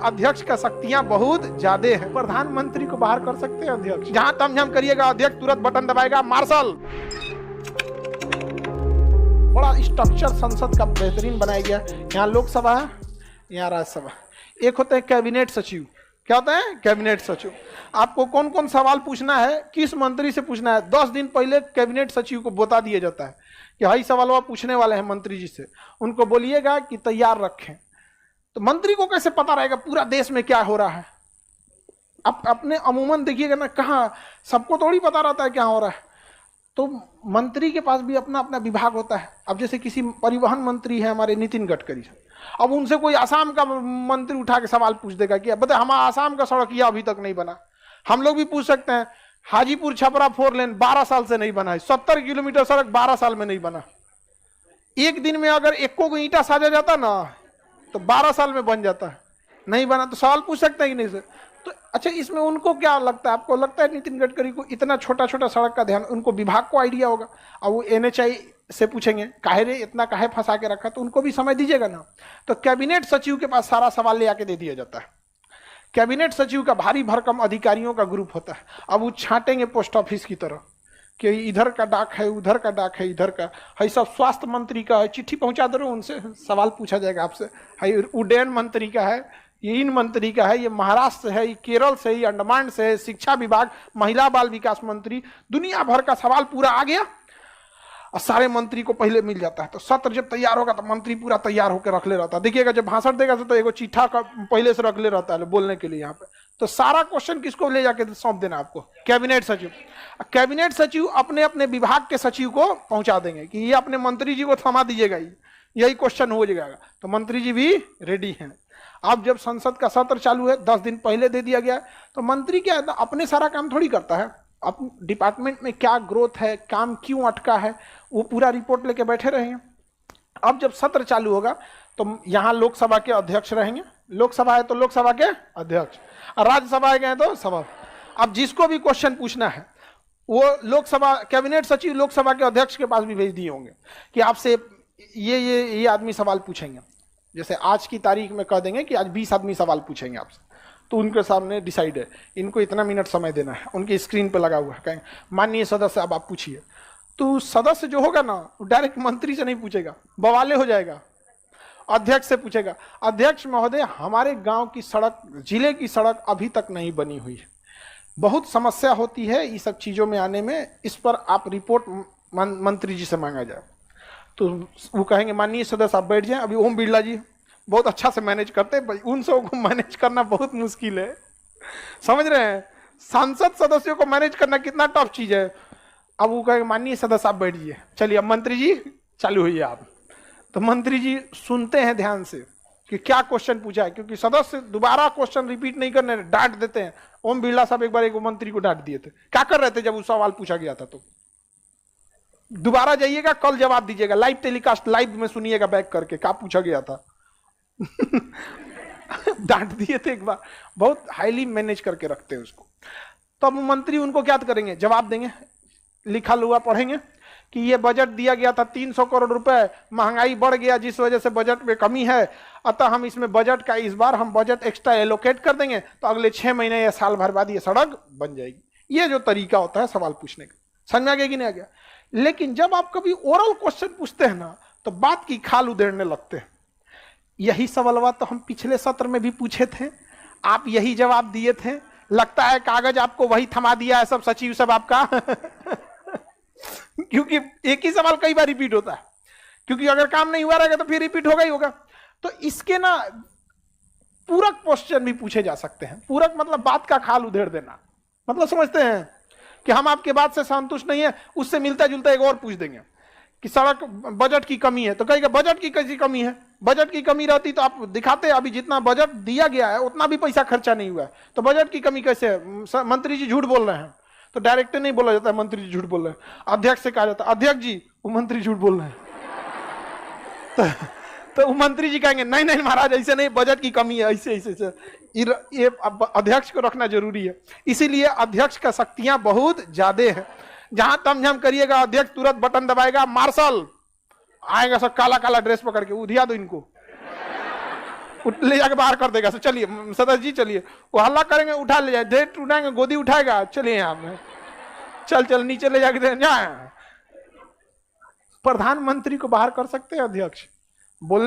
अध्यक्ष का शक्तियां बहुत ज्यादा है। प्रधानमंत्री को बाहर कर सकते हैं अध्यक्ष, जहां तमझम करिएगा अध्यक्ष तुरंत बटन दबाएगा, मार्शल। बड़ा स्ट्रक्चर संसद का बेहतरीन बनाया गया। यहाँ लोकसभा है, यहाँ राज्यसभा। एक होते हैं कैबिनेट सचिव। क्या होता है? कैबिनेट सचिव। आपको कौन कौन सवाल पूछना है, किस मंत्री से पूछना है, 10 दिन पहले कैबिनेट सचिव को बता दिया जाता है कि हाई सवाल पूछने वाले हैं मंत्री जी से, उनको बोलिएगा कि तैयार रखें। तो मंत्री को कैसे पता रहेगा पूरा देश में क्या हो रहा है? आप अपने अमूमन देखिएगा ना, कहाँ सबको थोड़ी पता रहता है क्या हो रहा है। तो मंत्री के पास भी अपना अपना विभाग होता है। अब जैसे किसी परिवहन मंत्री है हमारे नितिन गडकरी, अब उनसे कोई आसाम का मंत्री उठा के सवाल पूछ देगा कि बता हमारा आसाम का सड़क यह अभी तक नहीं बना। हम लोग भी पूछ सकते हैं, हाजीपुर छपरा 4 लेन 12 साल से नहीं बना है, 70 किलोमीटर सड़क 12 साल में नहीं बना। एक दिन में अगर 1 को ईंटा साजा जाता ना तो 12 साल में बन जाता है, नहीं बना। तो सवाल पूछ सकते हैं कि नहीं सर? तो अच्छा, इसमें उनको क्या लगता है? आपको लगता है नितिन गडकरी को इतना छोटा छोटा सड़क का ध्यान, उनको विभाग को आइडिया होगा। अब वो NHAI से पूछेंगे काहे रे इतना काहे फंसा के रखा, तो उनको भी समय दीजिएगा ना। तो कैबिनेट सचिव के पास सारा सवाल ले आके दे दिया जाता है। कैबिनेट सचिव का भारी भरकम अधिकारियों का ग्रुप होता है। अब वो छांटेंगे पोस्ट ऑफिस की तरह कि इधर का डाक है, उधर का डाक है, इधर का है, सब स्वास्थ्य मंत्री का है, चिट्ठी पहुंचा दो, उनसे सवाल पूछा जाएगा आपसे। है उड्डयन मंत्री का है, ये इन मंत्री का है, ये महाराष्ट्र से है, ये केरल से, ये अंडमान से है, शिक्षा विभाग, महिला बाल विकास मंत्री, दुनिया भर का सवाल पूरा आ गया और सारे मंत्री को पहले मिल जाता है। तो सत्र जब तैयार होगा तो मंत्री पूरा तैयार होकर रख ले रहता है। देखिएगा जब भाषण देगा तो एगो चिट्ठा का पहले से रख ले रहता है बोलने के लिए यहाँ पे। तो सारा क्वेश्चन किसको ले जाके सौंप देना आपको? कैबिनेट सचिव। कैबिनेट सचिव अपने अपने विभाग के सचिव को पहुंचा देंगे कि ये अपने मंत्री जी को थमा दीजिएगा, यही क्वेश्चन हो जाएगा। तो मंत्री जी भी रेडी हैं। अब जब संसद का सत्र चालू है, 10 दिन पहले दे दिया गया, तो मंत्री क्या है, अपने सारा काम थोड़ी करता है। अब डिपार्टमेंट में क्या ग्रोथ है, काम क्यों अटका है, वो पूरा रिपोर्ट लेके बैठे रहेंगे। अब जब सत्र चालू होगा तो यहाँ लोकसभा के अध्यक्ष रहेंगे, लोकसभा है तो लोकसभा के अध्यक्ष, और राज्यसभा गए तो सभा। अब जिसको भी क्वेश्चन पूछना है वो लोकसभा कैबिनेट सचिव लोकसभा के अध्यक्ष के पास भी भेज दिए होंगे कि आपसे ये आदमी सवाल पूछेंगे। जैसे आज की तारीख में कह देंगे कि आज 20 आदमी सवाल पूछेंगे आपसे, तो उनके सामने डिसाइड है, इनको इतना मिनट समय देना है, उनकी स्क्रीन पे लगा हुआ है। कहेंगे माननीय सदस्य अब आप पूछिए। तो सदस्य जो होगा ना वो डायरेक्ट मंत्री से नहीं पूछेगा, बवाले हो जाएगा, अध्यक्ष से पूछेगा, अध्यक्ष महोदय हमारे गांव की सड़क, जिले की सड़क अभी तक नहीं बनी हुई है, बहुत समस्या होती है ये सब चीज़ों में आने में, इस पर आप रिपोर्ट मंत्री जी से मांगा जाए। तो वो कहेंगे माननीय सदस्य आप बैठ जाएं। अभी ओम बिरला जी बहुत अच्छा से मैनेज करते हैं, उन सबको मैनेज करना बहुत मुश्किल है, समझ रहे हैं? सांसद सदस्यों को मैनेज करना कितना टफ चीज़ है। अब वो कहेंगे माननीय सदस्य आप बैठ जाइए, चलिए अब मंत्री जी चालू हुई आप। तो मंत्री जी सुनते हैं ध्यान से कि क्या क्वेश्चन पूछा है, क्योंकि सदस्य दोबारा क्वेश्चन रिपीट नहीं करने, डांट देते हैं। ओम बिरला साहब एक बार एक मंत्री को डांट दिए थे, क्या कर रहे थे जब वो सवाल पूछा गया था। तो दोबारा जाइएगा, कल जवाब दीजिएगा, लाइव टेलीकास्ट लाइव में सुनिएगा बैक करके क्या पूछा गया था। डांट दिए थे एक बार, बहुत हाईली मैनेज करके रखते हैं उसको। तो अब मंत्री उनको क्या करेंगे, जवाब देंगे, लिखा हुआ पढ़ेंगे कि ये बजट दिया गया था 300 करोड़ रुपए, महंगाई बढ़ गया जिस वजह से बजट में कमी है, अतः हम इसमें बजट का इस बार हम बजट एक्स्ट्रा एलोकेट कर देंगे, तो अगले 6 महीने या साल भर बाद ये सड़क बन जाएगी। ये जो तरीका होता है सवाल पूछने का, समझ में आ गया कि नहीं आ गया? लेकिन जब आप कभी ओरल क्वेश्चन पूछते हैं ना तो बात की खाल उधेड़ने लगते हैं। यही सवाल तो हम पिछले सत्र में भी पूछे थे, आप यही जवाब दिए थे, लगता है कागज आपको वही थमा दिया है सब सचिव सब आपका। क्योंकि एक ही सवाल कई बार रिपीट होता है, क्योंकि अगर काम नहीं हुआ रहेगा तो फिर रिपीट होगा ही होगा। तो इसके ना पूरक क्वेश्चन भी पूछे जा सकते हैं। पूरक मतलब बात का खाल उधेड़ देना, मतलब समझते हैं कि हम आपके बात से संतुष्ट नहीं है, उससे मिलता जुलता एक और पूछ देंगे कि सड़क बजट की कमी है, तो कहेगा बजट की कैसी कमी है? बजट की कमी रहती तो आप दिखाते, अभी जितना बजट दिया गया है उतना भी पैसा खर्चा नहीं हुआ है, तो बजट की कमी कैसे है? मंत्री जी झूठ बोल रहे हैं। तो डायरेक्टर नहीं बोला जाता है मंत्री जी झूठ बोल रहे हैं, अध्यक्ष से कहा जाता है अध्यक्ष जी वो मंत्री झूठ बोल रहे हैं। तो वो मंत्री जी कहेंगे नहीं नहीं महाराज ऐसे नहीं, बजट की कमी है, ऐसे ऐसे। ये अध्यक्ष को रखना जरूरी है, इसीलिए अध्यक्ष का शक्तियां बहुत ज्यादा है। जहां तमझम करिएगा अध्यक्ष तुरंत बटन दबाएगा, मार्शल आएगा सब काला काला ड्रेस पकड़ के, उधिया दो इनको। ले जाके बाहर कर देगा। चलिए सदस्य जी चलिए, वो हल्ला करेंगे उठा ले जाए, ढेर उठाएंगे गोदी उठाएगा, चलिए यहाँ में चल चल नीचे ले जाके दे जा। प्रधानमंत्री को बाहर कर सकते हैं अध्यक्ष बोलने